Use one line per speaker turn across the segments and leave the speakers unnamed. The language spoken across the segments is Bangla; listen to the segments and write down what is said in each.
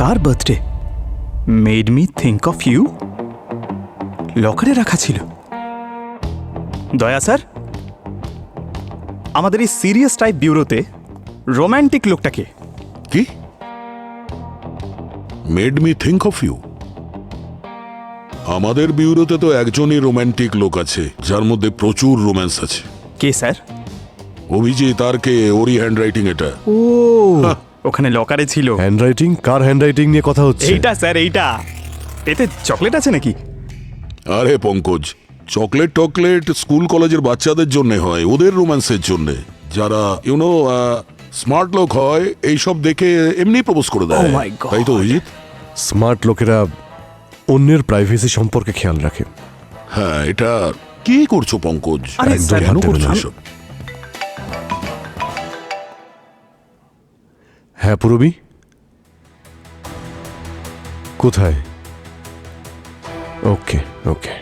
Car birthday? Made me think of you. লকারে রাখা ছিল। দয়া স্যার, আমাদের এই সিরিয়াস টাইপ ব্যুরোতে রোম্যান্টিক লোকটাকে।
কি made me think of you? আমাদের বিউরোতে তো একজনই রোম্যান্টিক লোক আছে, যার মধ্যে প্রচুর রোম্যান্স আছে।
কে স্যার?
অভিজিৎ। আর কে? ওরই হ্যান্ডরাইটিং এটা।
ও, ওখানে লকারে ছিল।
হ্যান্ডরাইটিং? কার হ্যান্ডরাইটিং নিয়ে কথা হচ্ছে?
এইটা স্যার, এইটা। এতে চকলেট আছে নাকি?
আরে পঙ্কজ, চকলেট টকলেট স্কুল কলেজের বাচ্চাদের জন্য হয়, ওদের রোম্যান্সের জন্য। যারা ইউনো স্মার্ট লোক হয়, এইসব দেখে এমনি প্রপোজ করে দেয়।
Oh my God!
তাই তো অভিজিৎ?
স্মার্ট লোকেরা অন্যের প্রাইভেসি সম্পর্কে খেয়াল রাখে।
হ্যাঁ, এটা কি করছো পঙ্কজ?
আরে
একদম
স্যার,
হাত
কেন
দেবেন
করছেন?
না।
এসব।
হ্যাঁ পুরবি, কোথায়? ওকে ওকে।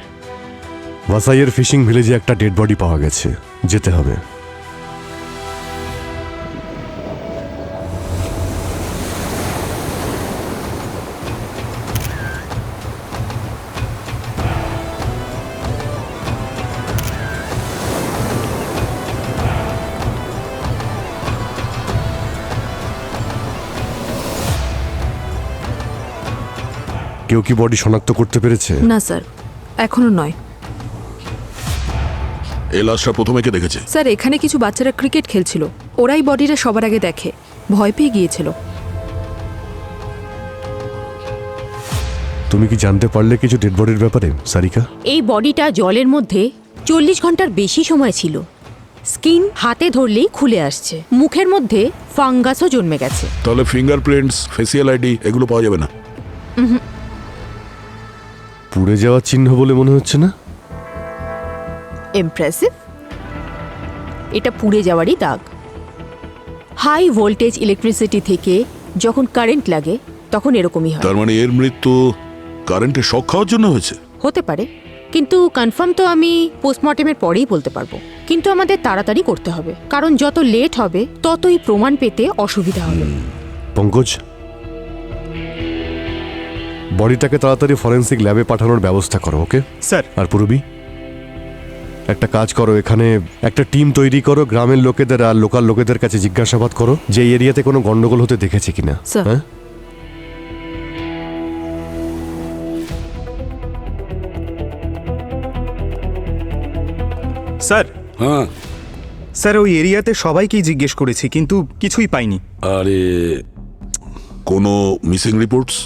ভাসাইয়ের ফিশিং ভিলেজে একটা ডেড বডি পাওয়া গেছে, যেতে হবে। কেউ কি বডি শনাক্ত করতে পেরেছে?
না স্যার, এখনো নয়।
এই লাশটা প্রথমে কে দেখেছে?
স্যার, এখানে কিছু বাচ্চারা ক্রিকেট খেলছিল, ওরাই বডিটা সবার আগে দেখে, ভয় পেয়ে গিয়েছিল।
তুমি কি জানতে পারলে কিছু ডেড বডির ব্যাপারে সারিকা?
এই বডিটা জলের মধ্যে 40 ঘন্টার বেশি সময় ছিল। স্কিন হাতে ধরলেই খুলে আসছে, মুখের মধ্যে ফাঙ্গাসও জন্মে গেছে।
তাহলে ফিঙ্গারপ্রিন্টস, ফেসিয়াল আইডি এগুলো পাওয়া যাবে না?
পুড়ে যাওয়ার চিহ্ন বলে মনে হচ্ছে না।
ইমপ্রেসিভ। এটা পুড়ে যাওয়ারই দাগ। হাই ভোল্টেজ ইলেকট্রিসিটি থেকে যখন কারেন্ট লাগে তখন এরকমই হয়।
তার মানে এর মৃত্যু কারেন্টে শক খাওয়ার জন্য হয়েছে?
হতে পারে, কিন্তু কনফার্ম তো আমি পোস্টমর্টেমের পরেই বলতে পারবো। কিন্তু আমাদের তাড়াতাড়ি করতে হবে, কারণ যত লেট হবে ততই প্রমাণ পেতে অসুবিধা হবে।
পঙ্কজ, বডিটাকে তাড়াতাড়ি ফরেন্সিক ল্যাবে পাঠানোর ব্যবস্থা করো। Okay
sir.
আর পুরবি, একটা কাজ করো, এখানে একটা টিম তৈরি করো, গ্রামের লোকেদের আর লোকাল লোকেদের কাছে জিজ্ঞাসাবাদ করো যে এই এরিয়াতে কোনো গন্ডগোল হতে দেখেছে কিনা।
স্যার।
হ্যাঁ,
স্যার।
হ্যাঁ।
স্যার, ওই এরিয়াতে সবাইকেই জিজ্ঞেস করেছি, কিন্তু কিছুই পাইনি।
আরে কোনো মিসিং রিপোর্টস?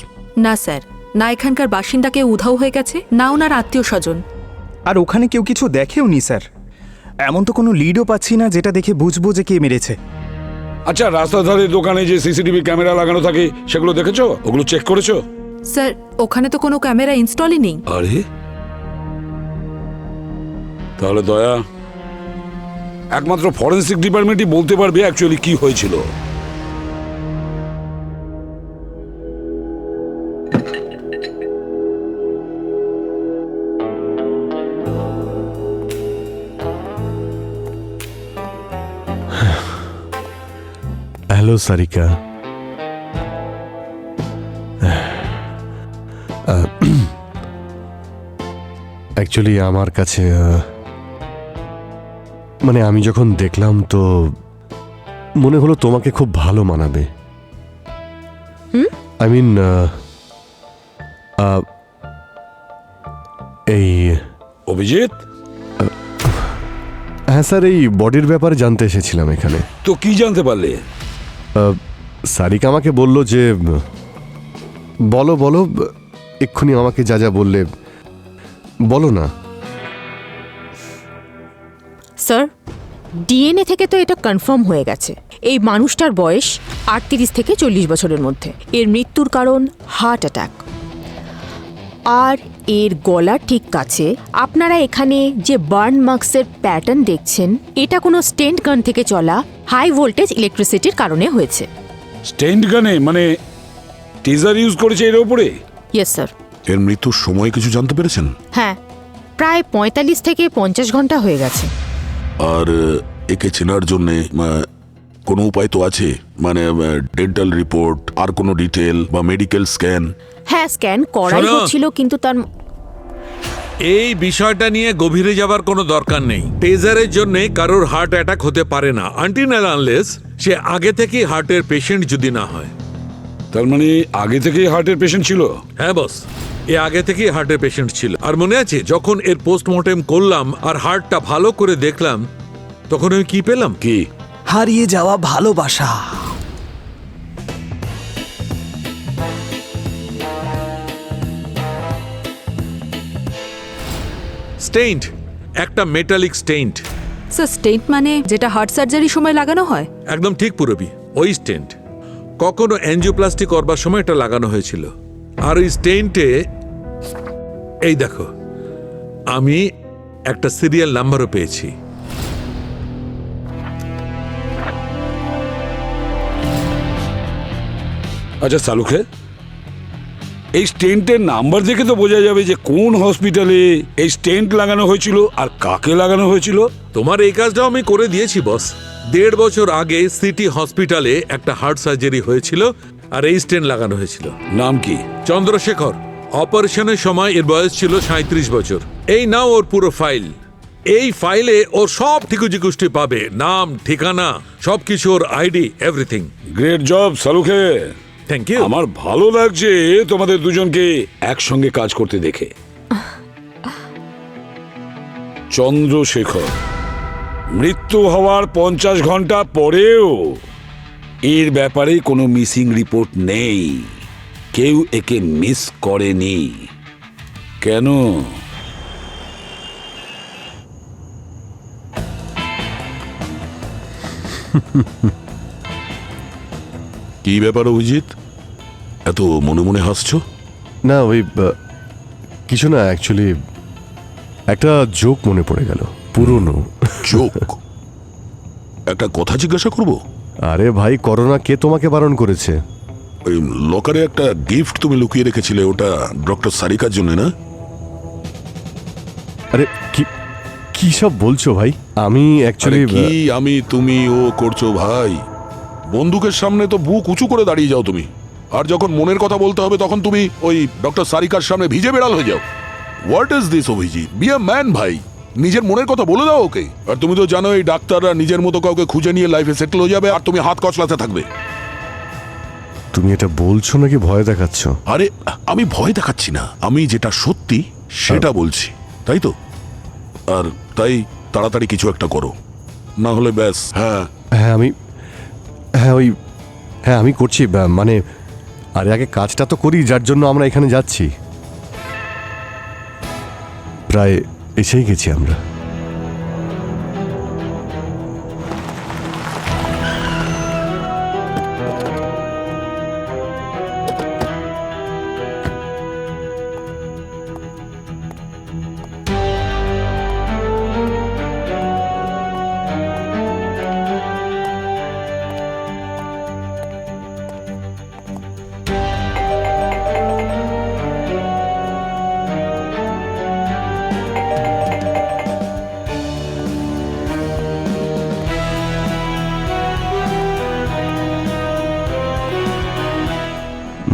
না স্যার, না এখানকার বাসিন্দা কেউ উধাও হয়ে গেছে, না ওনার আত্মীয় স্বজন।
আর ওখানে কেউ কিছু দেখেও নি স্যার। এমন তো কোনো লিডও পাচ্ছি না যেটা দেখে বুঝবো যে কে মেরেছে।
আচ্ছা, রাস্তার ধারে দোকানে যে সিসিটিভি ক্যামেরা লাগানো থাকে সেগুলো দেখেছো? ওগুলো চেক করেছো?
স্যার, ওখানে তো কোনো ক্যামেরা ইনস্টলই নেই।
আরে তাহলে দয়া, একমাত্র ফরেন্সিক ডিপার্টমেন্টই বলতে পারবে অ্যাকচুয়ালি কি হয়েছিল।
হ্যালো সারিকা। অ্যাকচুয়ালি আমার কাছে মানে আমি যখন দেখলাম তো মনে হলো তোমাকে খুব ভালো মানাবে। আই মিন এই
অভিজিৎ,
হ্যাঁ স্যার, এই বডির ব্যাপারে জানতে এসেছিলাম এখানে।
তো কি জানতে পারলে?
সারিকা আমাকে বলল যে বলো বলো, এক্ষুনি আমাকে যা যা বললে বলো না।
স্যার, ডিএনএ থেকে তো এটা কনফার্ম হয়ে গেছে। এই মানুষটার বয়স 38 থেকে 40 বছরের মধ্যে। এর মৃত্যুর কারণ হার্ট অ্যাটাক। আর এর গলার ঠিক কাছে আপনারা এখানে যে বার্ন মার্কসের প্যাটার্ন দেখছেন, এটা কোনো স্টেন্ট গান থেকে চলা হাই ভোল্টেজ ইলেকট্রিসিটির কারণে হয়েছে।
স্টেন্ড গানে মানে টিজার ইউজ করেছে এর উপরে?
Yes sir.
এর মৃত্যুর সময় কিছু জানতে পেরেছেন?
হ্যাঁ, প্রায় 45 থেকে 50 ঘন্টা হয়ে গেছে।
আর একে চেনার জন্যে কোনো উপায় তো আছে, মানে ডেন্টাল রিপোর্ট, আর কোনো ডিটেল বা মেডিকেল স্ক্যান?
হ্যাঁ, স্ক্যান করাই
শোনো।
হচ্ছিল, কিন্তু তার
এই বিষয়টা নিয়ে গভীরে যাবার কোনো দরকার নেই। টেজারের জন্য কারোর হার্ট অ্যাটাক হতে পারে না আনটিল আনলেস সে আগে থেকেই হার্টের পেশেন্ট যদি না হয়।
তার মানে আগে থেকেই হার্টের পেশেন্ট ছিল?
হ্যাঁ বস, এ আগে থেকেই হার্টের পেশেন্ট ছিল। আর মনে আছে যখন এর পোস্টমর্টেম করলাম আর হার্টটা ভালো করে দেখলাম, তখন আমি কি পেলাম?
কি?
হারিয়ে যাওয়া ভালোবাসা।
স্টেইন্ট, একটা মেটালিক স্টেইন্ট।
স্যার স্টেন্ট মানে যেটা হার্ট সার্জারির সময় লাগানো হয়?
একদম ঠিক পুরবি, ওই স্টেন্ট। কখনো অ্যাঞ্জিওপ্লাস্টি করবার সময় এটা লাগানো হয়েছিল। আর ওই স্টেন্টে এই দেখো, আমি একটা সিরিয়াল নাম্বারও পেয়েছি।
আচ্ছা সালুখে, এই স্টেন্টের নাম্বার দেখে তো বোঝা যাবে যে কোন হসপিটালে এই স্টেন্ট লাগানো হয়েছিল আর কাকে লাগানো হয়েছিল।
তোমার এই কাজটাও আমি করে দিয়েছি বস। 1.5 বছর আগে সিটি হসপিটালে একটা হার্ট সার্জারি হয়েছিল আর এই স্টেন্ট লাগানো হয়েছিল।
নাম কি?
চন্দ্রশেখর। অপারেশনের সময় এর বয়স ছিল 37 বছর। এই নাও ওর পুরো ফাইল। এই ফাইলে ওর সব ঠিকুজিকুষ্টি পাবে, নাম, ঠিকানা, সবকিছু, ওর ID, everything.
Great job Salukhe.
Thank you.
আমার ভালো লাগছে তোমাদের দুজনকে একসঙ্গে কাজ করতে দেখে। চন্দ্রশেখর মৃত্যু হওয়ার 50 ঘন্টা পরেও এর ব্যাপারে কোনো মিসিং রিপোর্ট নেই। কেউ একে মিস করেনি। কেন?
কি ব্যাপার অভিজিৎ, এত মনে মনে হাসছো?
না ওই কিছু না, অ্যাকচুয়ালি একটা জোক মনে পড়ে গেল, পুরনো।
চোখ? একটা কথা জিজ্ঞাসা করবো?
আরে ভাই, করোনা কে তোমাকে বারণ করেছে?
ওই লকারে একটা গিফট তুমি লুকিয়ে রেখেছিলে, ওটা ডক্টর সারিকার জন্য না?
আরে কি কি সব বলছো ভাই? আমি
আরে
অ্যাকচুয়ালি
কি আমি তুমি ও করছো ভাই? বন্দুকের সামনে তো বুক উঁচু করে দাঁড়িয়ে যাও তুমি, আর যখন মনের কথা বলতে হবে তখন তুমি ওই ডক্টর সারিকার সামনে ভিজে বেড়াল হয়ে যাও। What is this Abhijit? Be a man ভাই, নিজের মনের কথা বলে দাও ওকে। আর তুমি তো জানো এই ডাক্তাররা নিজের মতো কাউকে খুঁজে নিয়ে লাইফে সেটেল হয়ে যাবে, আর তুমি হাত কচলাতে থাকবে।
তুমি এটা বলছো নাকি ভয় দেখাচ্ছ?
আরে আমি ভয় দেখাচ্ছি না, আমি যেটা সত্যি সেটা বলছি, তাই তো? আর তাই তাড়াতাড়ি কিছু একটা করো, না হলে ব্যাস। হ্যাঁ
হ্যাঁ আমি করছি, মানে আরে আগে কাজটা তো করি, যার জন্য আমরা এখানে যাচ্ছি। প্রায় এসেই গেছি আমরা।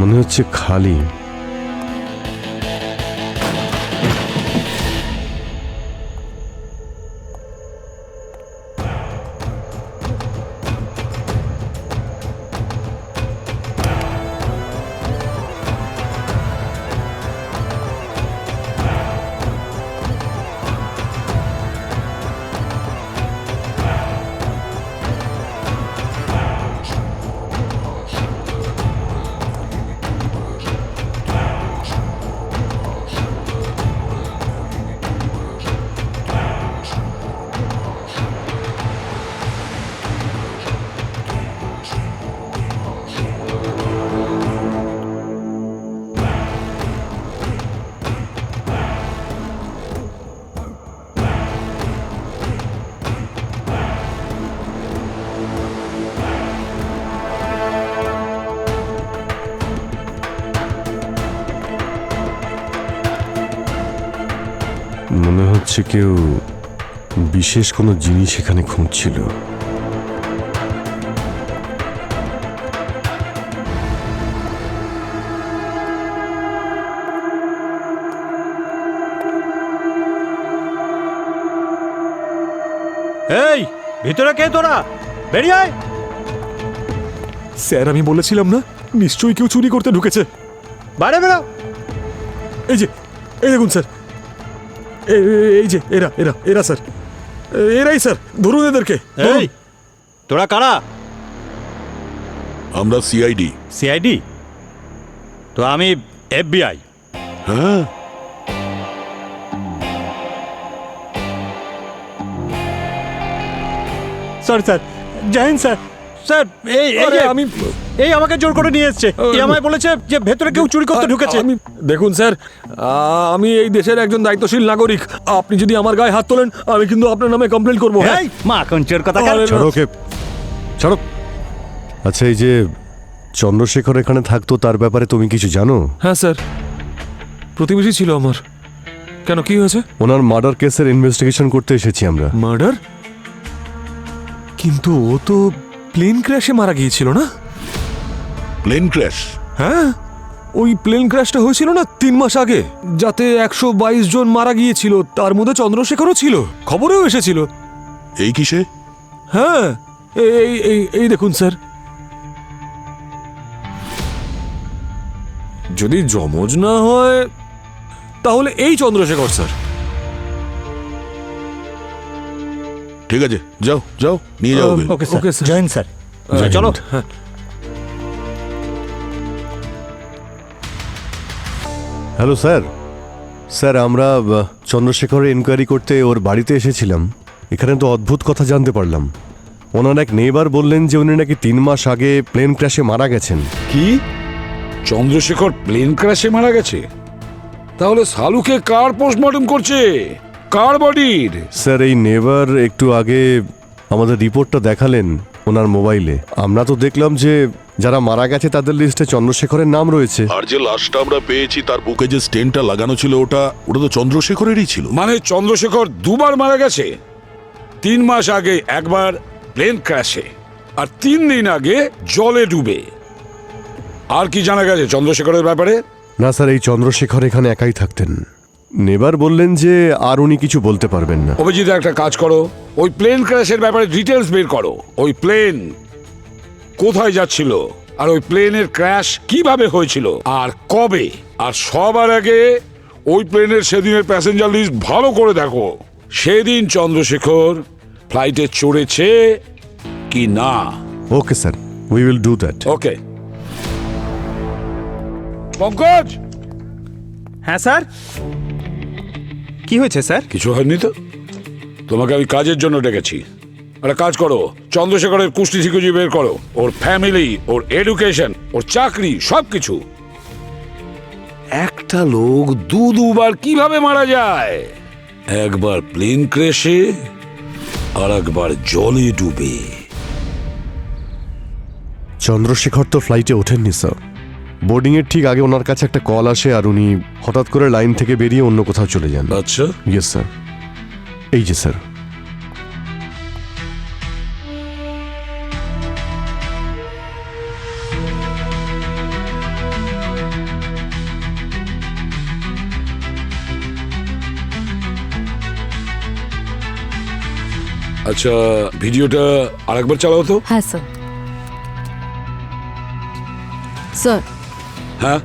মনে হচ্ছে খালি। মনে হচ্ছে কেউ বিশেষ কোনো জিনিস এখানে খুঁজছিল।
এই ভিতরে কে তোরা, বেরিয়ে আয়।
স্যার আমি বলেছিলাম না নিশ্চয়ই কেউ চুরি করতে ঢুকেছে।
বাইরে বেরো।
এই যে এই দেখুন স্যার, এই যে এরা এরা এরা স্যার, এরাই স্যার, ধরুন এদেরকে।
এই তোরা কারা?
আমরা সিআইডি।
সিআইডি? তো আমি FBI।
হ্যাঁ,
sir sir Jai Hind sir. Sir এই এই
আরে
যে
আমি
এই আমাকে জোর করে নিয়ে এসছে। এই আমায় বলেছে যে ভেতরে কেউ চুরি করতে ঢুকেছে।
আমি দেখুন স্যার, আমি এই দেশের একজন দায়িত্বশীল নাগরিক। আপনি যদি আমার গায়ে হাত তোলেন আমি কিন্তু আপনার নামে কমপ্লেন করবো। হ্যাঁ
এই মা কঞ্চের কথা
আরে,
ছাড়ো ওকে, ছাড়ো। আচ্ছা, এই যে চন্দ্রশেখর এখানে থাকতো তার ব্যাপারে তুমি কিছু জানো?
হ্যাঁ স্যার, প্রতিবেশী ছিল আমার। কেন, কি হয়েছে?
ওনার মার্ডার কেসের ইনভেস্টিগেশন করতে এসেছি আমরা।
মার্ডার? কিন্তু ও তো প্লেন ক্র্যাশে মারা গিয়েছিল না?
Plane crash.
হ্যাঁ, ওই প্লেন ক্র্যাশটা হয়েছিল না 3 মাস আগে, যাতে 122 জন মারা গিয়েছিল, তার মধ্যে চন্দ্রশেখরও ছিল, খবরেও এসেছিল।
এই কিসে?
হ্যাঁ, এই এই এই দেখুন স্যার। যদি যমজ না হয় তাহলে এই চন্দ্রশেখর স্যার।
ঠিক আছে, যাও যাও, নিয়ে যাও okay.
Okay sir,
okay sir.
Jai Hind sir.
Jai
চলো।
হিন্দ। হ্যাঁ।
Hello sir. স্যার, আমরা চন্দ্রশেখরের ইনকোয়ারি করতে ওর বাড়িতে এসেছিলাম। এখানে তো অদ্ভুত কথা জানতে পারলাম। ওনার এক নেইবার বললেন যে উনি নাকি 3 মাস আগে প্লেন ক্র্যাশে মারা গেছেন।
কি? চন্দ্রশেখর প্লেন ক্র্যাশে মারা গেছে? তাহলে সালুকে কার পোস্টমর্টম করছে? কার বডির?
স্যার, এই নেইবার একটু আগে আমাদের রিপোর্টটা দেখালেন ওনার মোবাইলে। আমরা তো দেখলাম যে যারা মারা গেছে তাদের লিস্টে চন্দ্রশেখরের নাম রয়েছে।
আর যে লাশটা আমরা পেয়েছি তার বুকে যে স্টেনটা লাগানো ছিল ওটা ওটা তো চন্দ্রশেখরেরই ছিল।
মানে চন্দ্রশেখর 2 বার মারা গেছে? 3 মাস আগে একবার প্লেন ক্র্যাশে, আর 3 দিন আগে জলে ডুবে। আর কি জানা গেছে চন্দ্রশেখরের ব্যাপারে?
না স্যার, এই চন্দ্রশেখর এখানে একাই থাকতেন। নেবার বললেন যে আর উনি কিছু বলতে পারবেন না।
অভিজিৎ, একটা কাজ করো, ওই প্লেন ক্র্যাশের ব্যাপারে ডিটেলস বের করো। ওই প্লেন কোথায় যাচ্ছিল, আর ওই প্লেনের ক্র্যাশ কিভাবে হয়েছিল, আর কবে, আর সবার আগে ওই প্লেনের সেদিনের প্যাসেঞ্জার লিস্ট ভালো করে দেখো। সেদিন চন্দ্রশেখর ফ্লাইটে চড়েছে কি না।
Okay sir, we will do that.
Okay. Pankaj,
হ্যাঁ স্যার। কি হয়েছে স্যার?
কিছু হয়নি তো? তোমাকে আমি কাজের জন্য ডেকেছি। একটা কাজ করো, চন্দ্রশেখরের কুষ্টি ঠিকুজি বের করো, ওর ফ্যামিলি, ওর এডুকেশন, ওর চাকরি, সবকিছু। একটা লোক দুবার কিভাবে মারা যায়? একবার প্লেন ক্র্যাশে, আর একবার জলে ডুবে।
চন্দ্রশেখর তো ফ্লাইটে ওঠেননি স্যার। বোর্ডিংয়ের ঠিক আগে ওনার কাছে একটা কল আসে আর উনি হঠাৎ করে লাইন থেকে বেরিয়ে অন্য কোথাও চলে যান।
আচ্ছা,
ইয়েস স্যার। এই যে স্যার।
আচ্ছা, ভিডিওটা আরেকবার চালাও তো।
হ্যাঁ স্যার। স্যার,
হ্যাঁ,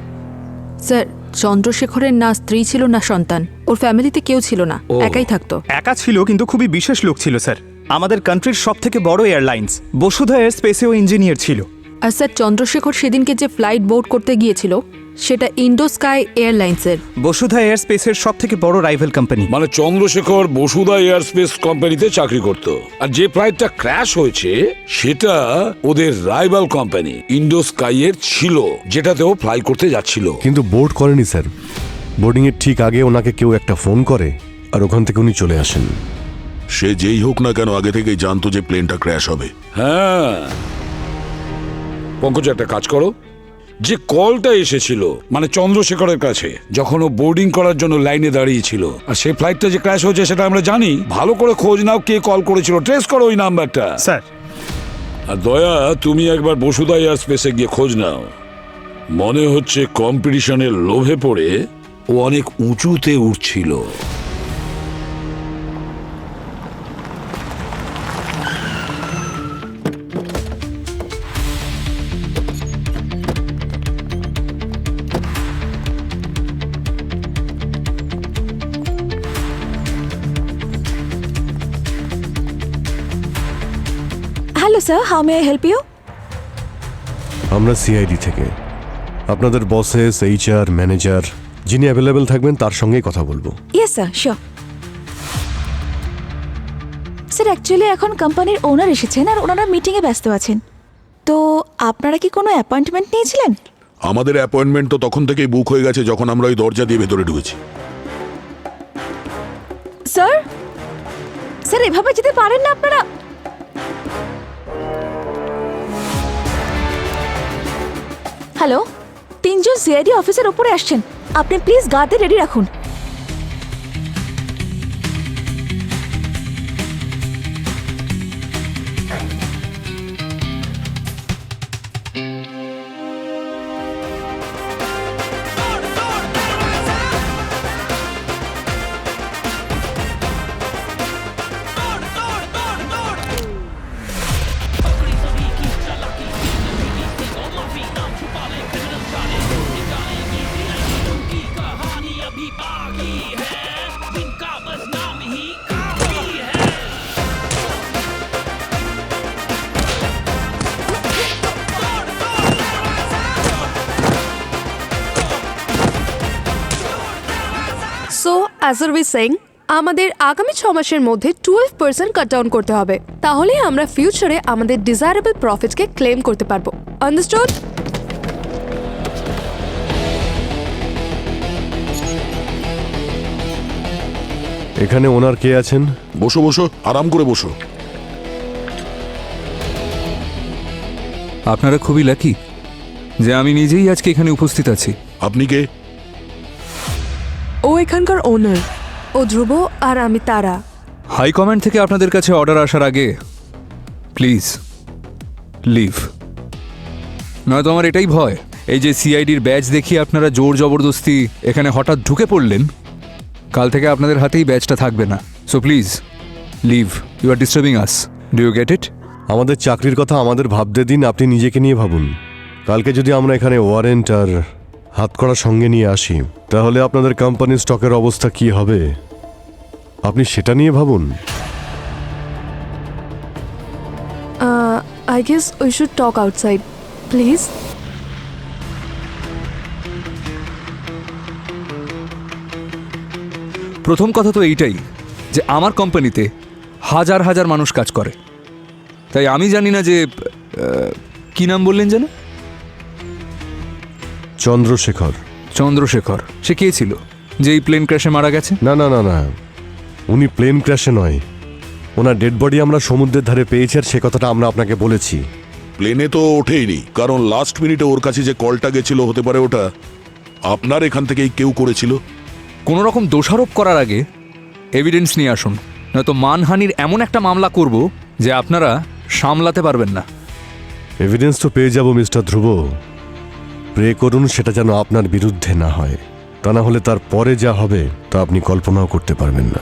স্যার, চন্দ্রশেখরের না স্ত্রী ছিল না সন্তান, ওর ফ্যামিলিতে কেউ ছিল না,
ও।
একাই থাকতো।
একা ছিল, কিন্তু খুবই বিশেষ লোক ছিল স্যার। আমাদের কান্ট্রির সব থেকে বড় এয়ারলাইন্স বসুধা এয়ার স্পেসেও ইঞ্জিনিয়ার ছিল।
আর স্যার, চন্দ্রশেখর সেদিনকে যে ফ্লাইট বোর্ড করতে গিয়েছিল সেটা ইন্ডো স্কাই এয়ারলাইন্সের।
বসুধা এয়ার স্পেসের সব থেকে বড় রাইভাল কোম্পানি।
মানে চন্দ্রশেখর বসুধা এয়ারস্পেস কোম্পানিতে চাকরি করত, আর যে ফ্লাইটটা ক্র্যাশ হয়েছে সেটা ওদের রাইভাল কোম্পানি ইন্ডো স্কাই এর ছিল, যেটাতেও ফ্লাই করতে যাচ্ছিল।
কিন্তু বোর্ড করেনি স্যার। বোর্ডিংয়ের ঠিক আগে ওনাকে কেউ একটা ফোন করে আর ওখান থেকে উনি চলে আসেন।
সে যেই হোক না কেন আগে থেকেই জানতো যে প্লেনটা ক্র্যাশ হবে।
হ্যাঁ, পঙ্কজ, একটা কাজ করো, যে কলটা এসেছিল মানে চন্দ্রশেখরের কাছে যখন ও বোর্ডিং করার জন্য লাইনে দাঁড়িয়েছিল, আর সেই ফ্লাইটটা যে ক্র্যাশ হয়েছে সেটা আমরা জানি, ভালো করে খোঁজ নাও কে কল করেছিল, ট্রেস করো ওই নাম্বারটা।
স্যার,
আর দয়া, তুমি একবার বসুধা এয়ার স্পেসে গিয়ে খোঁজ নাও। মনে হচ্ছে কম্পিটিশনের লোভে পড়ে ও অনেক উঁচুতে উঠছিল।
Hello sir, how may I help you?
আমরা সিআইডি থেকে আপনাদের বসেস, এইচআর, ম্যানেজার যিনি অ্যাভেলেবেল থাকবেন তার সঙ্গেই কথা বলবো।
Yes sir, sure. Sir actually এখন কোম্পানির ওনার এসেছেন আর ওনারা মিটিংয়ে ব্যস্ত আছেন। তো আপনারা কি কোনো অ্যাপয়েন্টমেন্ট নিয়েছিলেন?
আমাদের অ্যাপয়েন্টমেন্ট তো তখন থেকেই বুক হয়ে গেছে যখন আমরা ওই দরজা দিয়ে ভেতরে ঢুকেছি।
স্যার, স্যার এভাবে যেতে পারেন না আপনারা। হ্যালো, 3 জন সিআইডি অফিসার উপরে আসছেন, আপনি প্লিজ গার্ডে রেডি রাখুন।
So as are we saying, আমাদের আগামী 6 মাসের মধ্যে 12% কাট ডাউন করতে হবে, তাহলে আমরা ফিউচারে আমাদের ডিজায়ারেবল প্রফিটকে ক্লেম করতে পারবো। আন্ডারস্টুড?
এখানে ওনার কে আছেন?
বসো বসো, আরাম করে বসো।
আপনারা খুবই লাকি যে আমি নিজেই আজকে এখানে উপস্থিত আছি।
আপনি কে?
ও এখানকার ওনার। ও ধ্রুব আর আমি তারা।
হাই কমান্ড থেকে আপনাদের কাছে অর্ডার আসার আগে প্লিজ লিভ, নয়তো আমার এটাই ভয় এই যে সিআইডির ব্যাচ দেখিয়ে আপনারা জোর জবরদস্তি এখানে হঠাৎ ঢুকে পড়লেন, কাল থেকে আপনাদের হাতেই ব্যাচটা থাকবে না। So please leave, you are disturbing us. Do you get it?
আমাদের চাকরির কথা আমাদের ভাবতে দিন, আপনি নিজেকে নিয়ে ভাবুন। কালকে যদি আমরা এখানে ওয়ারেন্ট আর হাতকড়া সঙ্গে নিয়ে আসি তাহলে আপনাদের কোম্পানির স্টকের অবস্থা কি হবে আপনি সেটা নিয়ে ভাবুন।
I guess we should talk outside, please.
প্রথম কথা তো এইটাই যে আমার কোম্পানিতে হাজার হাজার মানুষ কাজ করে, তাই আমি জানি না যে কি নাম বললেন যেন?
চন্দ্রশেখর।
চন্দ্রশেখর, সে কে ছিল যে এই প্লেন ক্র্যাশে মারা গেছে?
না না না না, উনি প্লেন ক্র্যাশে নয়, ওনার ডেড বডি আমরা সমুদ্রের ধারে পেয়েছি আর সে কথাটা আমরা আপনাকে বলেছি।
প্লেনে তো ওঠেইনি, কারণ লাস্ট মিনিটে ওর কাছে যে কলটা গেছিল হতে পারে ওটা আপনার এখান থেকেই কেউ করেছিল।
কোনো রকম দোষারোপ করার আগে এভিডেন্স নিয়ে আসুন, নয়তো মানহানির এমন একটা মামলা করব যে আপনারা সামলাতে পারবেন না।
এভিডেন্স তো পেয়ে যাব মিস্টার ধ্রুব, প্রে করুন সেটা যেন আপনার বিরুদ্ধে না হয়, তা না হলে তার পরে যা হবে তা আপনি কল্পনাও করতে পারবেন না।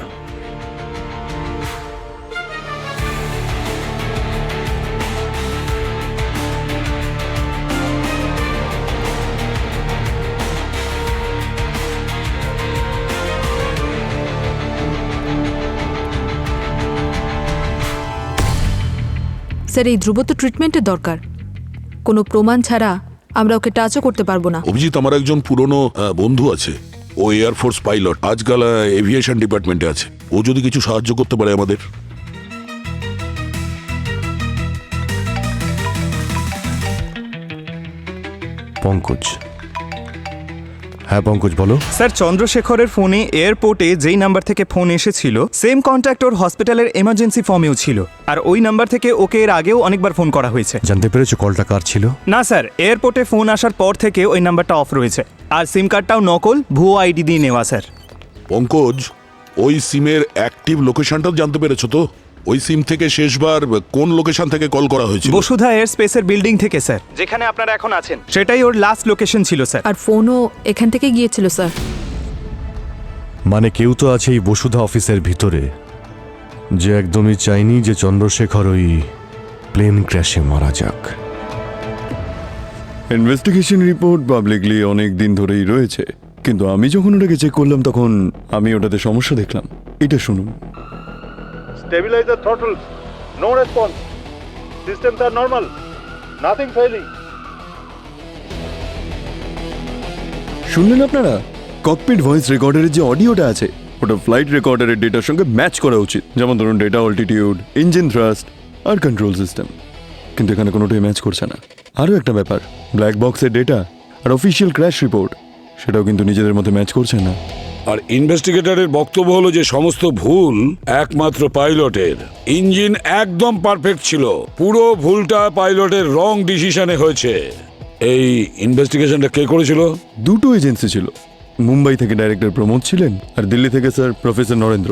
স্যার এই ধ্রুব তো ট্রিটমেন্টের দরকার, কোনো প্রমাণ ছাড়া আমরা ওকে টাচও করতে পারবো না।
অভিজিৎ আমার একজন পুরনো বন্ধু আছে, ও এয়ারফোর্স পাইলট, আজকাল এভিয়েশন ডিপার্টমেন্টে আছে। ও যদি কিছু সাহায্য করতে পারে আমাদের।
পঙ্কজ। হ্যাঁ পঙ্কজ বলো।
স্যার চন্দ্রশেখরের ফোনে এয়ারপোর্টে যেই নাম্বার থেকে ফোন এসেছিল সেম কন্ট্যাক্ট ওর হসপিটালের এমার্জেন্সি ফর্মেও ছিল, আর ওই নাম্বার থেকে ওকে এর আগেও অনেকবার ফোন করা হয়েছে।
জানতে পেরেছো কলটা কার ছিল?
না স্যার, এয়ারপোর্টে ফোন আসার পর থেকে ওই নাম্বারটা অফ রয়েছে, আর সিম কার্ডটাও নকল, ভুয়ো আইডি দিয়ে নেওয়া স্যার।
পঙ্কজ, ওই সিমের অ্যাক্টিভ লোকেশনটা জানতে পেরেছো তো? ওই সিম থেকে শেষবার কোন লোকেশন থেকে কল করা হয়েছিল?
বসুধা এয়ার স্পেসের বিল্ডিং থেকে স্যার, যেখানে আপনারা এখন আছেন সেটাই ওর লাস্ট লোকেশন ছিল স্যার।
আর ফোনও এখান থেকে গিয়েছিল স্যার।
মানে কেউ তো আছে এই বসুধা অফিসের ভিতরে যে একদমই চাইনি যে চন্দ্রশেখর ওই প্লেন ক্র্যাশে মারা যাক।
ইনভেস্টিগেশন রিপোর্ট পাবলিকলি অনেক দিন ধরেই রয়েছে, কিন্তু আমি যখন ওটাকে চেক করলাম তখন আমি ওটাতে সমস্যা দেখলাম। এটা শুনুন।
Stabiliser throttle, no response. Systems are normal, nothing failing.
শুনলেন আপনারা? ককপিট ভয়েস রেকর্ডারের যে অডিওটা আছে ওটা ফ্লাইট রেকর্ডারের ডেটার সঙ্গে ম্যাচ করা উচিত। যেমন ধরুন ডেটা অল্টিটিউড, ইঞ্জিন থ্রাস্ট আর কন্ট্রোল সিস্টেম। কিন্তু এখানে কোনোটাই ম্যাচ করছে না। আরও একটা ব্যাপার, ব্ল্যাক বক্সের ডেটা আর অফিসিয়াল ক্র্যাশ রিপোর্ট সেটাও কিন্তু নিজেদের মধ্যে ম্যাচ করছে না।
আর ইনভেস্টিগেটরের বক্তব্য হলো যে সমস্ত ভুল একমাত্র পাইলটের। ইঞ্জিন একদম পারফেক্ট ছিল, পুরো ভুলটা পাইলটের রং ডিসিশনে হয়েছে। এই ইনভেস্টিগেশনটা কে করেছিল?
দুটো এজেন্সি ছিল। মুম্বাই থেকে ডাইরেক্টর প্রমোদ ছিলেন আর দিল্লি থেকে স্যার প্রফেসর নরেন্দ্র।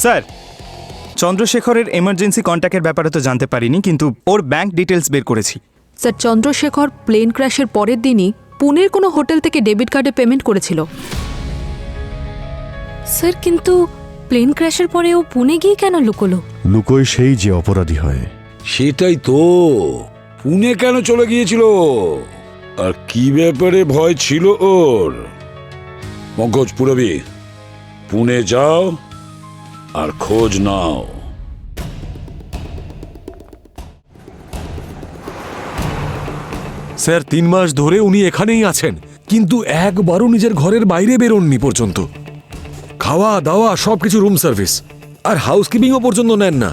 স্যার, চন্দ্রশেখরের এমার্জেন্সি কন্ট্যাক্টের ব্যাপারে তো জানতে পারিনি, কিন্তু ওর ব্যাংক ডিটেলস বের করেছি।
স্যার, চন্দ্রশেখর প্লেন ক্র্যাশের পরের দিনই পুনের কোনো হোটেল থেকে ডেবিট কার্ডে পেমেন্ট করেছিল।
স্যার, কিন্তু প্লেন ক্র্যাশের পরে ও পুনে গিয়ে কেন লুকোলো?
লুকোয় সেই যে অপরাধী হয়।
সেটাই তো, পুনে কেন চলে গিয়েছিল আর কি ব্যাপারে ভয় ছিল ওর? পঙ্কজ পুরবী, পুনে যাও আর খোঁজ নাও।
স্যার 3 মাস ধরে উনি এখানেই আছেন, কিন্তু একবারও নিজের ঘরের বাইরে বেরোননি পর্যন্ত। খাওয়া দাওয়া সবকিছু রুম সার্ভিস, আর হাউসকিপিংও পর্যন্ত নেন না।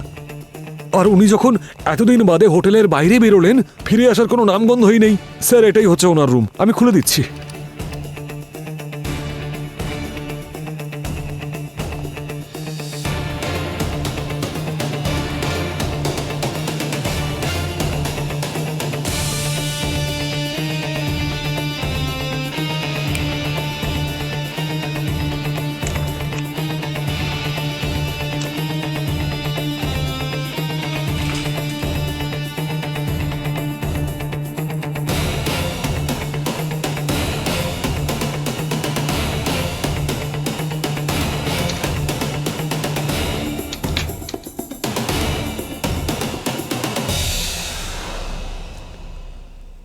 আর উনি যখন এতদিন বাদে হোটেলের বাইরে বেরোলেন, ফিরে আসার কোনো নামগন্ধই নেই। স্যার, এটাই হচ্ছে ওনার রুম, আমি খুলে দিচ্ছি।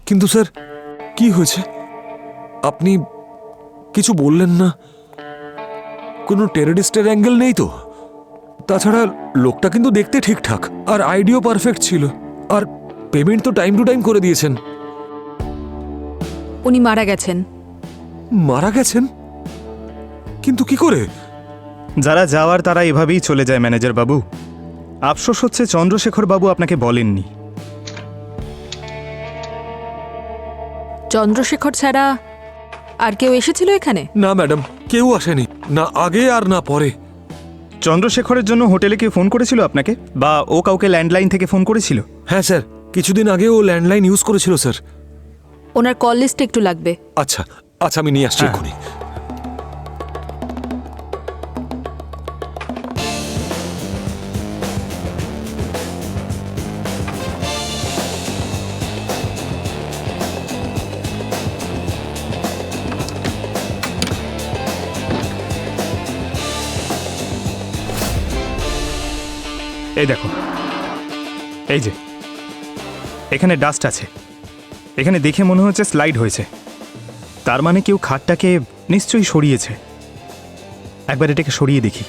কিন্তু স্যার, কি হয়েছে? আপনি কিছু বললেন না। কোনো টেররিস্টের অ্যাঙ্গেল নেই তো? তাছাড়া লোকটা কিন্তু দেখতে ঠিকঠাক, আর আইডিও পারফেক্ট ছিল, আর পেমেন্ট তো টাইম টু টাইম করে দিয়েছেন।
উনি মারা গেছেন।
মারা গেছেন? কিন্তু কি করে?
যারা যাওয়ার তারা এভাবেই চলে যায় ম্যানেজার বাবু। আফসোস হচ্ছে চন্দ্রশেখর বাবু আপনাকে বলেননি।
চন্দ্রশেখর ছাড়া আর কেউ এসেছিল এখানে?
না ম্যাডাম, কেউ আসেনি, না আগে আর না পরে।
চন্দ্রশেখরের জন্য হোটেলে কেউ ফোন করেছিল আপনাকে, বা ও কাউকে ল্যান্ডলাইন থেকে ফোন করেছিল?
হ্যাঁ স্যার, কিছুদিন আগে ও ল্যান্ডলাইন ইউজ করেছিল স্যার।
ওনার কল লিস্ট একটু লাগবে।
আচ্ছা আচ্ছা, আমি নিয়ে আসছি এক্ষুনি।
এই দেখো, এই যে এখানে ডাস্ট আছে। এখানে দেখে মনে হচ্ছে স্লাইড হয়েছে, তার মানে কেউ খাটটাকে নিশ্চয়ই সরিয়েছে। একবার এটাকে সরিয়ে দেখি।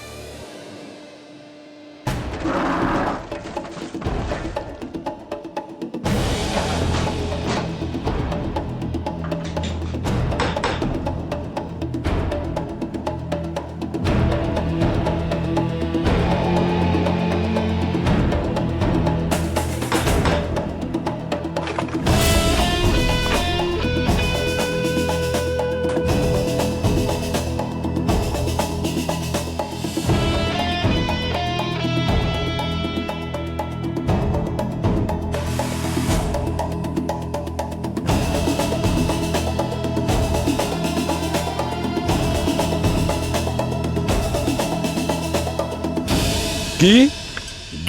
কি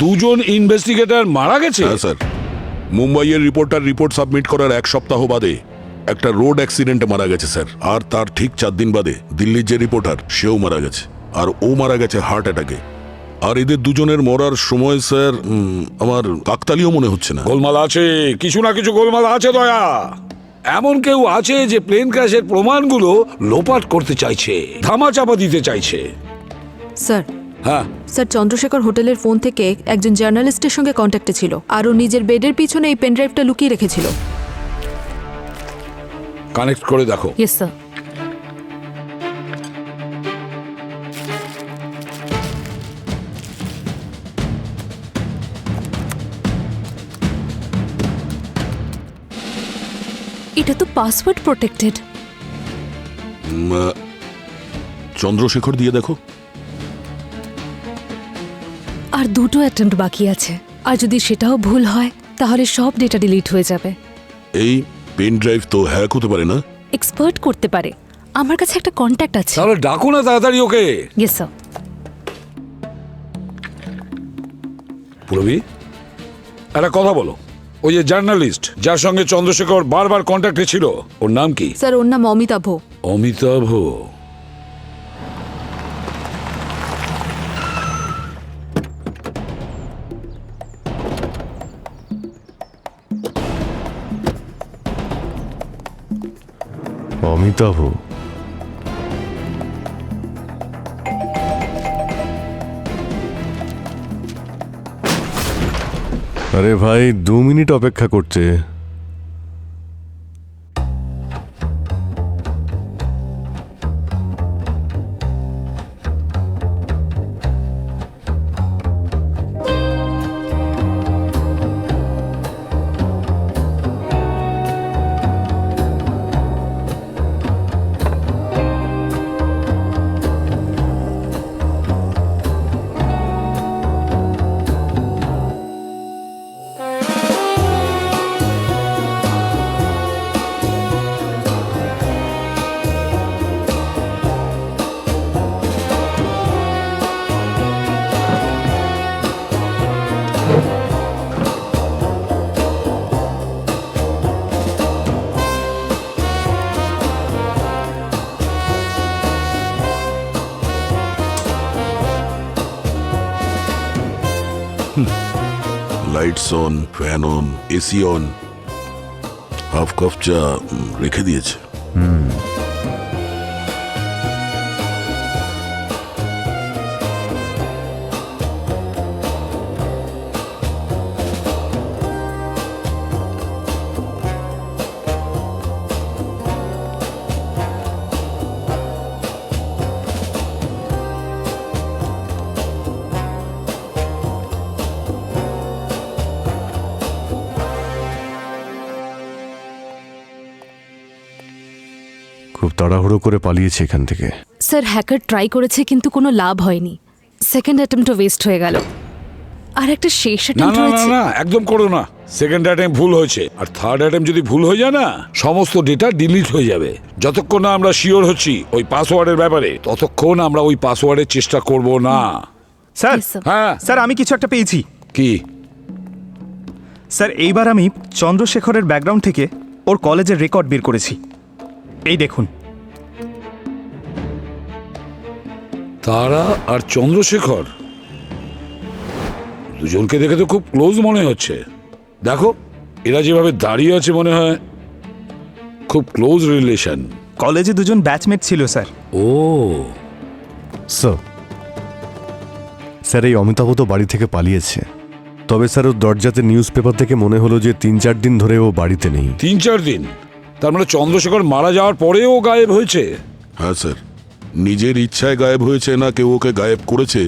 দুজন ইনভেস্টিগেটর মারা গেছে?
হ্যাঁ স্যার, মুম্বাইয়ের রিপোর্টার রিপোর্ট সাবমিট করার 1 সপ্তাহ বাদে একটা রোড অ্যাক্সিডেন্টে মারা গেছে স্যার। আর তার ঠিক 4 দিন বাদে দিল্লির যে রিপোর্টার সেও মারা গেছে, আর ও মারা গেছে হার্ট অ্যাটাকে। আর এদের দুজনের মরার সময় স্যার আমার কাকতালীয় মনে হচ্ছে না।
গোলমাল আছে, কিছু না কিছু গোলমাল আছে দয়া। এমন কেউ আছে যে প্লেন ক্র্যাশের প্রমাণগুলো লোপাট করতে চাইছে, ধামাচাপা দিতে চাইছে।
স্যার,
হ্যাঁ,
স্যার চন্দ্রশেখর হোটেলের ফোন থেকে একজন জার্নালিস্টের সঙ্গে কন্ট্যাক্টে ছিল আর ও নিজের বেডের পিছনে এই পেনড্রাইভটা লুকিয়ে রেখেছিল।
কানেক্ট করে দেখো।
Yes sir.
এটা তো পাসওয়ার্ড প্রোটেক্টেড।
চন্দ্রশেখর দিয়ে দেখো।
আর দুটো অ্যাটেম্প্ট বাকি আছে, আর যদি সেটাও ভুল হয় তাহলে সব ডেটা ডিলিট হয়ে যাবে।
এই পেন ড্রাইভ তো হ্যাক হতে পারে না?
এক্সপার্ট করতে পারে, আমার কাছে একটা কন্ট্যাক্ট আছে।
তাহলে ডাকো না তাড়াতাড়ি ওকে।
Yes sir.
পুরবি, একটা কথা বলো, ওই যে জার্নালিস্ট যার সঙ্গে চন্দ্রশেখর বারবার কন্ট্যাক্টে ছিল, ওর নাম কি?
স্যার ওর নাম অমিতাভ।
অমিতাভ।
অমিতাভ? আরে ভাই 2 মিনিট অপেক্ষা করতে।
Lights on, fan on, AC on, half cup চা রেখে দিয়েছে।
খুব তাড়াহুড়ো করে পালিয়েছে এখান থেকে।
স্যার হ্যাকার ট্রাই করেছে কিন্তু কোনো লাভ হয়নি, সেকেন্ড অ্যাটেম্পটও ওয়েস্ট হয়ে গেল। আর একটা শেষ
না
অ্যাটেম্পট
না না
রয়েছে।
না, একদম করো না। সেকেন্ড অ্যাটেম্প ভুল হয়েছে, আর থার্ড অ্যাটেম্প যদি ভুল হয়ে যায় না, সমস্ত ডেটা ডিলিট হয়ে যাবে। যতক্ষণ না আমরা শিওর হচ্ছি ওই পাসওয়ার্ডের ব্যাপারে, ততক্ষণ আমরা ওই পাসওয়ার্ডের চেষ্টা করব না।
Sir,
Yes, sir.
হ্যাঁ,
স্যার আমি কিছু একটা পেয়েছি।
কি?
স্যার এইবার আমি চন্দ্রশেখরের ব্যাকগ্রাউন্ড থেকে ওর কলেজের রেকর্ড বের করেছি। এই দেখুন।
তারা আর চন্দ্রশেখর দুজনকে দেখে তো খুব ক্লোজ মনে হচ্ছে। দেখো, এরা যেভাবে দাঁড়িয়ে আছে মনে হয় খুব ক্লোজ রিলেশন।
কলেজে দুজন ব্যাচমেট ছিল স্যার।
ও,
স্যার এই অমিতাভ তো বাড়ি থেকে পালিয়েছে, তবে স্যার ওর দরজাতে নিউজ পেপার থেকে মনে হলো যে 3-4 দিন ধরে ও বাড়িতে নেই।
3-4 দিন? তার মানে চন্দ্রশেখর মারা যাওয়ার পরেও গায়েব হয়েছে?
হ্যাঁ স্যার, নিজের ইচ্ছায় গায়েব হয়েছে না কেউ ওকে গায়েব করেছে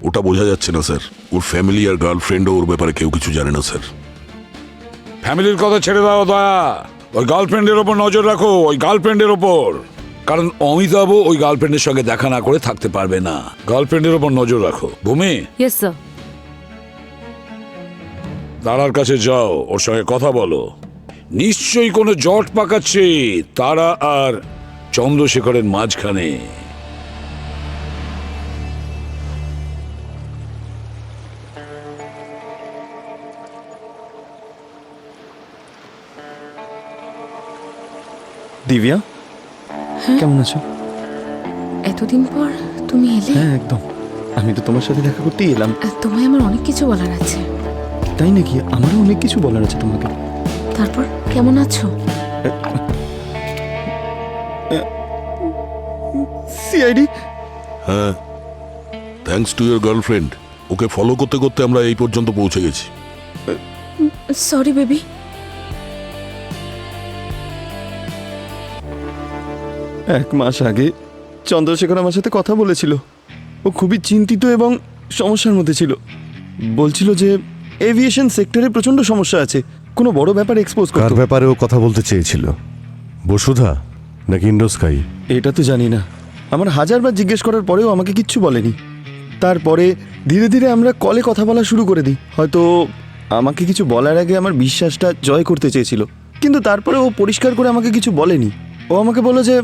ওটা বোঝা যাচ্ছে না স্যার। ওর ফ্যামিলি আর গার্লফ্রেন্ডও ওর ব্যাপারে কেউ কিছু জানে না স্যার।
ফ্যামিলির কথা ছেড়ে দাও দয়া, ওই গার্লফ্রেন্ডের ওপর নজর রাখো, ওই গার্লফ্রেন্ডের ওপর। কারণ অমিতাভ ওই গার্লফ্রেন্ডের সঙ্গে দেখা না করে থাকতে পারবে না। গার্লফ্রেন্ডের ওপর নজর রাখো। ভূমি,
ইয়েস স্যার।
তারার কাছে যাও, ওর সঙ্গে কথা বলো। নিশ্চয়ই কোনো জট পাকাচ্ছে তারা আর চন্দ্রশেখরের মাঝখানে।
দিব্যা, কেমন আছো?
এতদিন পর তুমি এলে?
হ্যাঁ একদম, আমি তো তোমার সাথে দেখা করতেই এলাম।
তোমায় আমার অনেক কিছু বলার আছে।
তাই নাকি? আমারও অনেক কিছু বলার আছে তোমাকে।
তারপর কেমন আছো?
সিআইডি?
হ্যাঁ, thanks to your girlfriend, okay follow করতে করতে আমরা এই পর্যন্ত পৌঁছে গেছি।
Sorry baby.
এক মাস আগে চন্দ্রশেখর আমার সাথে কথা বলেছিল। ও খুবই চিন্তিত এবং সমস্যার মধ্যে ছিল। বলছিল যে এভিয়েশন সেক্টরে প্রচণ্ড সমস্যা আছে, কোনো বড় ব্যাপার এক্সপোজ
কার
করতে।
ব্যাপারে ও কথা বলতে চেয়েছিল? বসুধা নাকি ইন্ডোস্কাই?
এটা তো জানি না, আমার হাজারবার জিজ্ঞেস করার পরেও আমাকে কিচ্ছু বলেনি। তারপরে ধীরে ধীরে আমরা কলে কথা বলা শুরু করে দিই। হয়তো আমাকে কিছু বলার আগে আমার বিশ্বাসটা জয় করতে চেয়েছিল, কিন্তু তারপরে ও পরিষ্কার করে আমাকে কিছু বলেনি। ও আমাকে বলল যে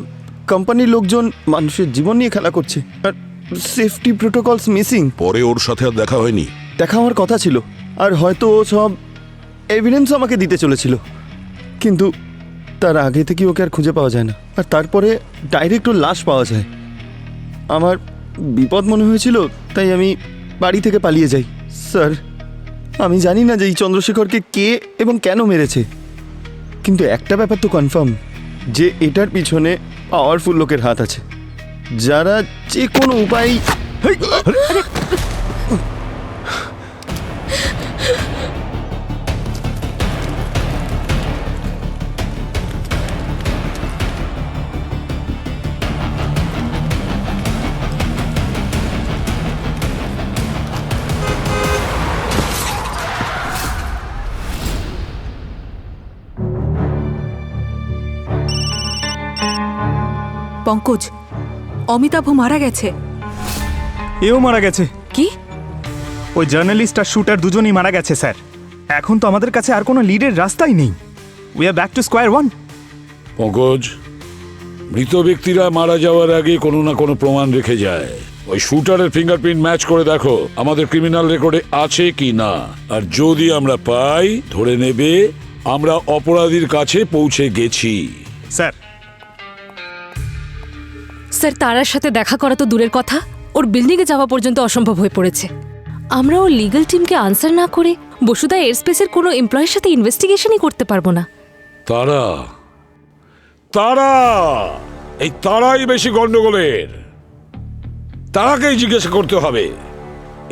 কোম্পানির লোকজন মানুষের জীবন নিয়ে খেলা করছে আর সেফটি প্রোটোকলস মিসিং।
পরে ওর সাথে আর দেখা হয়নি?
দেখা আমার কথা ছিল, আর হয়তো ও সব এভিডেন্স আমাকে দিতে চলেছিল, কিন্তু তার আগে থেকে ওকে আর খুঁজে পাওয়া যায় না। আর তারপরে ডাইরেক্ট ওর লাশ পাওয়া যায়। আমার বিপদ মনে হয়েছিল, তাই আমি বাড়ি থেকে পালিয়ে যাই। স্যার, আমি জানি না যে এই চন্দ্রশেখরকে কে এবং কেন মেরেছে, কিন্তু একটা ব্যাপার তো কনফার্ম, যে এটার পিছনে পাওয়ারফুল লোকের হাত আছে, যারা যে কোনো উপায়।
পঙ্কজ, অমিতাভ মারা গেছে।
এও মারা গেছে।
কি?
ওই জার্নালিস্ট আর শুটার দুজনেই মারা গেছে স্যার। এখন তো আমাদের কাছে আর কোনো লিডের রাস্তাই নেই। We are back to square one.
Pankaj, মৃত ব্যক্তিরা মারা যাওয়ার আগে কোনো না কোনো প্রমাণ রেখে যায়। ওই শুটারের ফিঙ্গারপ্রিন্ট ম্যাচ করে দেখো আমাদের ক্রিমিনাল রেকর্ডে আছে কি না, আর যদি আমরা পাই, ধরে নেবে আমরা অপরাধীর কাছে পৌঁছে গেছি।
স্যার,
স্যার, তারার সাথে দেখা করা তো দূরের কথা, ওর বিল্ডিংয়ে যাওয়া পর্যন্ত অসম্ভব হয়ে পড়েছে। আমরা ওর লিগ্যাল টিমকে আনসার না করে বসুধা এয়ারস্পেসের কোনো এমপ্লয়ের সাথে ইনভেস্টিগেশনই করতে পারবো না।
তারা তারা এই তারাই বেশি গন্ডগোলের। তারাকেই জিজ্ঞাসা করতে হবে,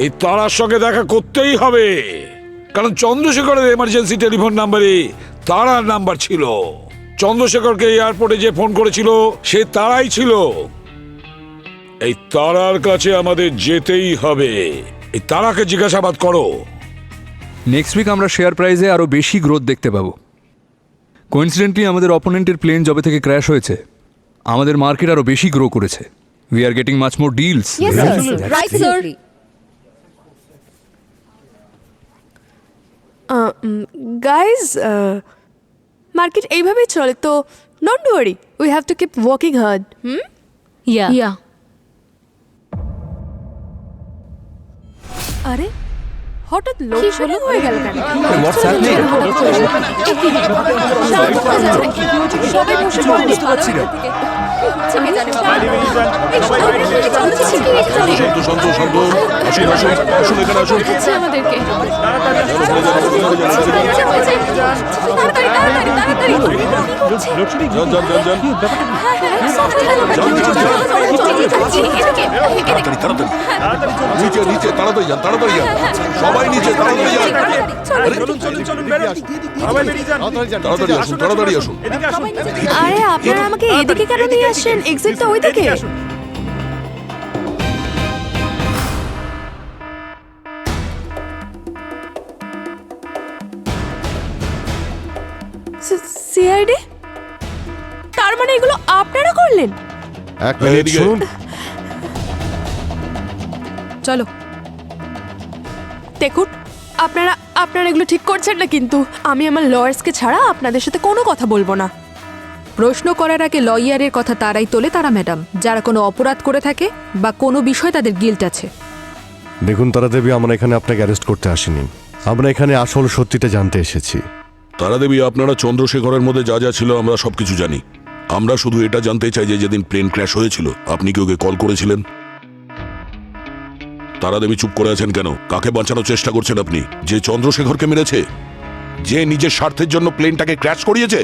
এই তারার সঙ্গে দেখা করতেই হবে, কারণ চন্দ্রশেখরের এমার্জেন্সি টেলিফোন নাম্বারে তারার নাম্বার ছিল। চন্দ্রশেখরকে এয়ারপোর্টে যে ফোন করেছিল সে তারাই ছিল। এই তারার কাছে আমাদের যেতেই হবে। এই তারাকে জিজ্ঞাসাবাদ করো।
নেক্সট উইক আমরা শেয়ার প্রাইসে আরও বেশি গ্রোথ দেখতে পাবো। কোইন্সিডেন্টলি আমাদের অপোনেন্টের প্লেন যবে থেকে ক্র্যাশ হয়েছে, আমাদের মার্কেট আরও বেশি গ্রো করেছে। We are getting much more deals.
Right sir. Guys, market এইভাবেই চলে, তো don't worry, we have to keep working hard.
Yeah.
আরে হঠাৎ লোক হয়ে গেল কেন? সবাই বসে পড়েনি।
শান্ত শান্ত শান্ত, আসুন আসুন আসুন, এখানে আসুন।
আমাদেরকে
যান যান যান যান, তাড়াতাড়ি তাড়াতাড়ি, নিচে নিচে তাড়াতাড়ি যান, তাড়াতাড়ি যান, সবাই নিচে তাড়াতাড়ি যান। তাড়াতাড়ি আসুন, তাড়াতাড়ি আসুন।
আরে আপনারা আমাকে এদিকে কেন নিয়ে আসছেন? এক্সিট তো ওইদিকে। সিআইডি? তার মানে এগুলো আপনারা করলেন?
এক মিনিট
এদিকে।
শুনুন।
চলো দেখুন, আপনারা এগুলো ঠিক করছেন না, কিন্তু আমি আমার লয়ার্সকে ছাড়া আপনাদের সাথে কোনো কথা বলবো না।
প্রশ্ন করার আগে লয়ারের কথা তারাই তোলে, তারা ম্যাডাম, যারা কোনো অপরাধ করে থাকে বা কোনো বিষয় তাদের গিল্ট আছে।
দেখুন তারা দেবী, আমরা এখানে আপনাকে অ্যারেস্ট করতে আসিনি। আমরা এখানে আসল সত্যিটা জানতে এসেছি।
তারা দেবী, আপনারা চন্দ্রশেখরের মধ্যে যা যা ছিল আমরা সবকিছু জানি। আমরা শুধু এটা জানতে চাই যে যেদিন প্লেন ক্র্যাশ হয়েছিল আপনি কি ওকে কল করেছিলেন? তারা দেবী চুপ করে আছেন কেন? কাকে বাঁচানোর চেষ্টা করছেন আপনি? যে চন্দ্রশেখরকে মেরেছে, যে নিজের স্বার্থের জন্য প্লেনটাকে ক্র্যাশ করিয়েছে,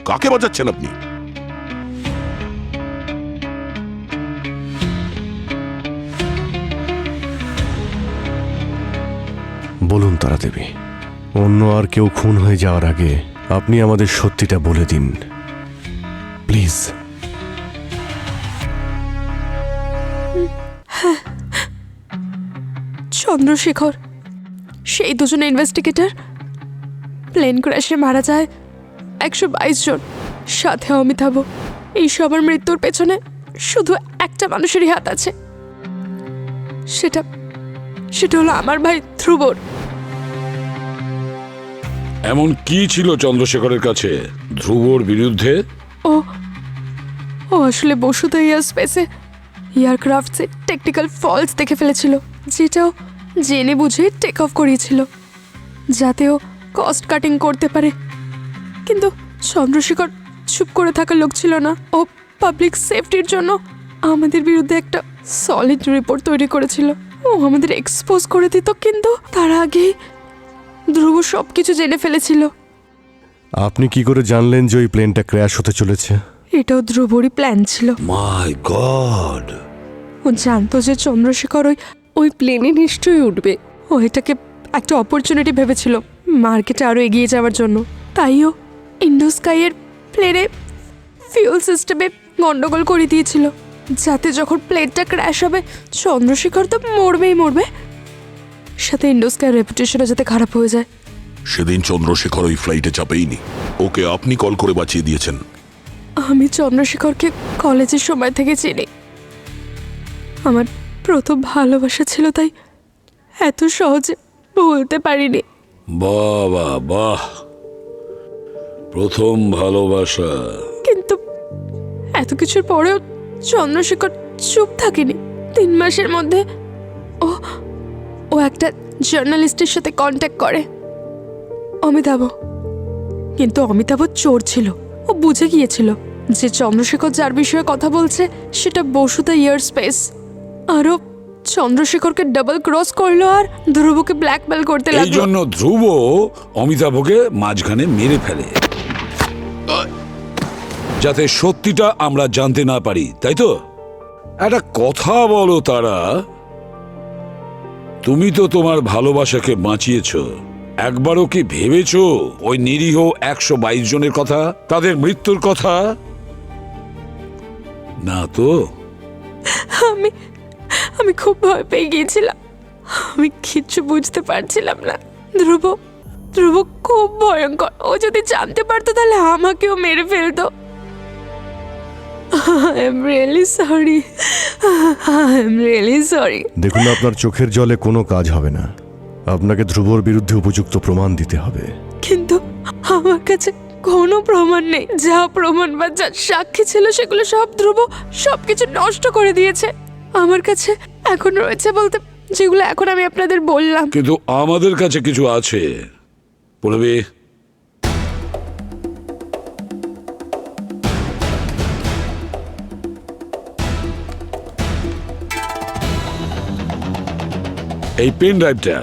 কাকে বাঁচাচ্ছেন আপনি?
বলুন তারা দেবী, অন্য আর কেউ খুন হয়ে যাওয়ার আগে আপনি আমাদের সত্যিটা বলে দিন প্লিজ।
চন্দ্রশেখর, সেই দুজনে ইনভেস্টিগেটর, প্লেন ক্র্যাশে মারা যায় 122 জন, সাথে অমিতাভ। এই সবার মৃত্যুর পেছনে শুধু একটা মানুষেরই হাত আছে, সেটা হলো আমার ভাই ধ্রুবর।
এমন কি ছিল চন্দ্রশেখরের কাছে ধ্রুবর বিরুদ্ধে?
ও আসলে বসুধা এয়ারস্পেসে এয়ারক্রাফটসে টেকনিক্যাল ফল্টস দেখে ফেলেছিল, যেটাও জেনে বুঝে টেক অফ করিয়েছিল যাতে ও কস্ট কাটিং করতে পারে। কিন্তু চন্দ্রশেখর চুপ করে থাকার লোক ছিল না। ও পাবলিক সেফটির জন্য আমাদের বিরুদ্ধে একটা সলিড রিপোর্ট তৈরি করেছিল। ও আমাদের এক্সপোজ করে দিত, কিন্তু তার আগেই ধ্রুব সব কিছু জেনে ফেলেছিল।
আপনি কি করে জানলেন যে ওই প্লেনটা ক্র্যাশ হতে চলেছে?
এটাও ধ্রুবরই প্ল্যান ছিল।
মাই গড!
ও জানতো যে চন্দ্রশেখর ওই প্লেনে নিশ্চয়ই উঠবে। ও এটাকে একটা অপরচুনিটি ভেবেছিল মার্কেটে আরও এগিয়ে যাওয়ার জন্য। তাইও ইন্ডোস্কাইয়ের প্লেনে ফিউল সিস্টেমে গন্ডগোল করে দিয়েছিল, যাতে যখন প্লেনটা ক্র্যাশ হবে চন্দ্রশেখর তো মরবে, সাথে ইন্ডোস্কাইয়ের রেপুটেশনও যাতে খারাপ হয়ে যায়।
সেদিন চন্দ্রশেখর ওই ফ্লাইটে চাপেইনি, ওকে আপনি কল করে বাঁচিয়ে দিয়েছেন।
আমি চন্দ্রশেখরকে কলেজের সময় থেকে চিনি, আমার প্রথম ভালোবাসা ছিল, তাই এত সহজে বলতে পারিনি।
বাবা বাহ, প্রথম ভালোবাসা।
কিন্তু এত কিছুর পরেও চন্দ্রশেখর চুপ থাকেনি। 3 মাসের মধ্যে ও একটা জার্নালিস্টের সাথে কন্ট্যাক্ট করে, অমিতাভ। কিন্তু অমিতাভ চোর ছিল, ও বুঝে গিয়েছিল যে চন্দ্রশেখর যার বিষয়ে কথা বলছে সেটা বসুধা এয়ারস্পেস। আরও চন্দ্রশেখরকে ডাবল ক্রস করলো আর ধ্রুবকে ব্ল্যাকমেল করতে লাগলো।
এই জন্য ধ্রুব অমিতাভকে মাঝখানে মেরে ফেলে, যাতে সত্যিটা আমরা জানতে না পারি, তাই তো? একটা কথা বলো তারা, তুমি তো তোমার ভালোবাসাকে বাঁচিয়েছ, একবারও কি ভেবেছ ওই নিরীহ 122 জনের কথা, তাদের মৃত্যুর কথা? না তো?
আমি খুব ভয় পেয়ে গিয়েছিলাম, আমি কিচ্ছু বুঝতে পারছিলাম না। ধ্রুব খুব ভয়ঙ্কর, ও যদি জানতে পারতো তাহলে আমাকেও মেরে ফেলতো। I am really sorry.
দেখুন, আপনার চোখের জলে কোনো কাজ হবে না, আপনাকে ধ্রুবর বিরুদ্ধে উপযুক্ত প্রমাণ দিতে হবে।
কিন্তু আমার কাছে কোনো প্রমাণ নেই। যা প্রমাণ বা যা সাক্ষী ছিল সেগুলো সব ধ্রুব সবকিছু নষ্ট করে দিয়েছে। আমার কাছে এখন রয়েছে বলতে যেগুলো এখন আমি আপনাদের বললাম।
কিন্তু আমাদের কাছে কিছু আছে, বলবে। এই পেন ড্রাইভটা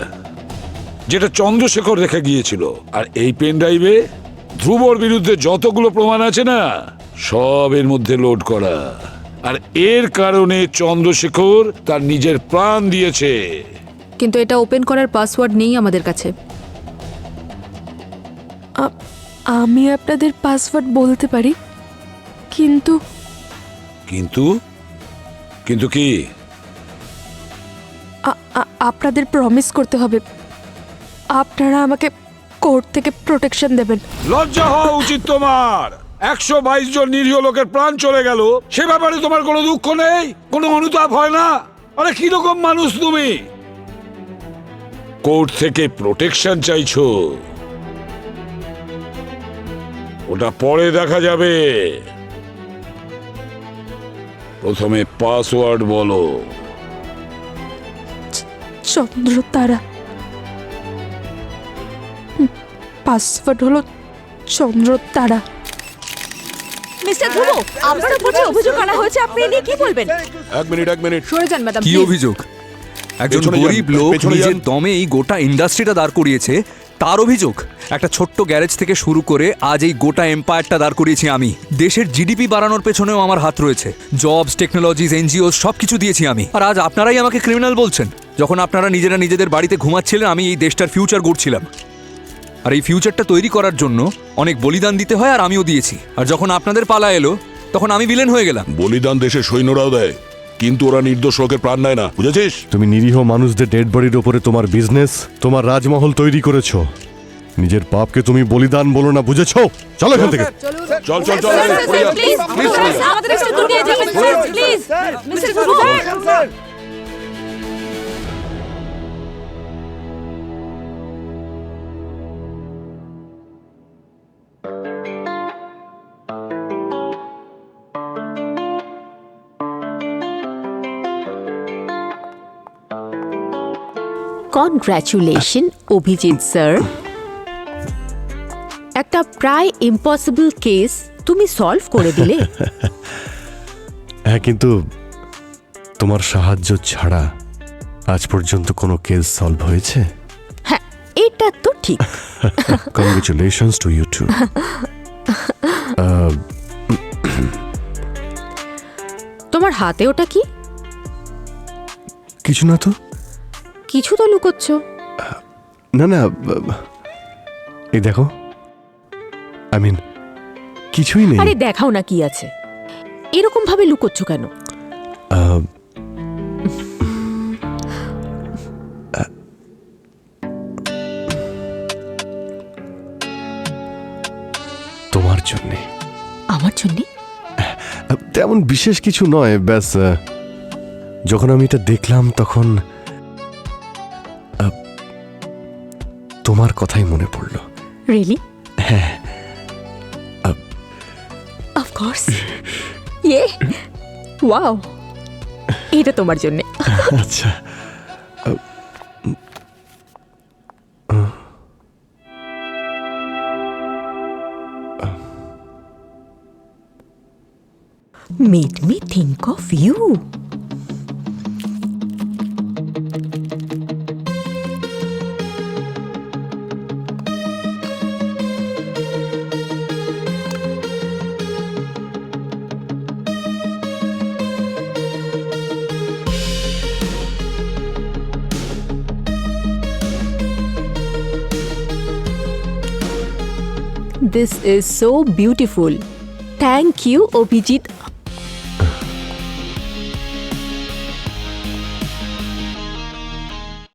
যেটা চন্দ্রশেখর রেখে গিয়েছিল, আর এই পেন ড্রাইভে ধ্রুবর বিরুদ্ধে যতগুলো প্রমাণ আছে না, সব এর মধ্যে লোড করা। আর এর কারণে চন্দ্রশেখর তার নিজের প্রাণ দিয়েছে।
কিন্তু এটা ওপেন করার পাসওয়ার্ড নেই আমাদের কাছে।
আমি আপনাদের পাসওয়ার্ড বলতে পারি, কিন্তু
কিন্তু কি?
আপনাদের প্রমিস করতে হবে আপনারা আমাকে কোর্ট থেকে প্রোটেকশন দেবেন।
লজ্জা হওয়া উচিত তোমার। 122 জন নিরীহ লোকের প্রাণ চলে গেল, সে ব্যাপারে তোমার কোনো দুঃখ নেই, কোনো অনুতাপ হয় না? আরে কি রকম মানুষ তুমি? কোর্ট থেকে প্রোটেকশন চাইছো? ওটা পরে দেখা যাবে, প্রথমে পাসওয়ার্ড বলো।
চন্দ্রতারা। পাসওয়ার্ড হলো চন্দ্রতারা।
মিস্টার ধ্রুব, আপনার উপর যে অভিযোগ আনা হয়েছে আপনি এ নিয়ে কি বলবেন?
এক মিনিট।
সরে যান ম্যাডাম।
কি অভিযোগ? একজন
পেছনে যান,
গরিব লোক
পেছনে
নিজের
যান।
দমে এই গোটা ইন্ডাস্ট্রিটা দাঁড় করিয়েছে, তার অভিযোগ? একটা ছোট্ট গ্যারেজ থেকে শুরু করে আজ এই গোটা এম্পায়ারটা দাঁড় করিয়েছি আমি। দেশের জিডিপি বাড়ানোর পেছনেও আমার হাত রয়েছে। জবস, টেকনোলজিস, এনজিও সবকিছু দিয়েছি আমি, আর আজ আপনারাই আমাকে ক্রিমিনাল বলছেন। যখন আপনারা নিজেরা নিজেদের বাড়িতে ঘুমাচ্ছিলেন, আমি এই দেশটার ফিউচার গড়ছিলাম। আর এই ফিউচারটা তৈরি করার জন্য অনেক বলিদান দিতে হয়, আর আমিও দিয়েছি। আর যখন আপনাদের পালা এলো, তখন আমি ভিলেন হয়ে গেলাম।
বলিদান দেশের সৈন্যরাও দেয়, কিন্তু ওরা নির্দোষ লোকের প্রাণ নেয় না, বুঝেছিস?
তুমি নিরীহ মানুষদের ডেড বডির ওপরে তোমার বিজনেস, তোমার রাজমহল তৈরি করেছো। নিজের পাপকে তুমি বলিদান বলো না, বুঝেছো? চলো এখান থেকে।
চল চল চল, আরে, পড়ে যা। Please, পড়ে যা।
আমাদের একটু দূর নিয়ে যাবেন প্লিজ। মিস্টার গুরুদার, কনগ্রাচুলেশন অভিজিৎ স্যার, একটা প্রায় ইম্পসিবল কেস তুমি সলভ করে দিলে।
হ্যাঁ, কিন্তু তোমার সাহায্য ছাড়া আজ পর্যন্ত কোনো কেস সলভ হয়েছে?
হ্যাঁ, এটা তো ঠিক।
Congratulations to you too.
তোমার হাতে ওটা কি?
কিছু না তো।
কিছু তো লুকোচ্ছ।
না না, এই দেখো, আই মিন কিছুই নেই।
আরে দেখাও না কি আছে, এরকম ভাবে লুকোচ্ছ কেন?
তোমার জন্যে।
আমার জন্যে?
তেমন বিশেষ কিছু নয়, ব্যাস যখন আমি এটা দেখলাম তখন তোমার কথাই মনে পড়লো।
রিয়েলি?
হ্যাঁ।
Of course. ইয়ে, ওয়াও, এটা তোমার জন্য।
আচ্ছা,
made me think of you. This is so beautiful. Thank you, Abhijit.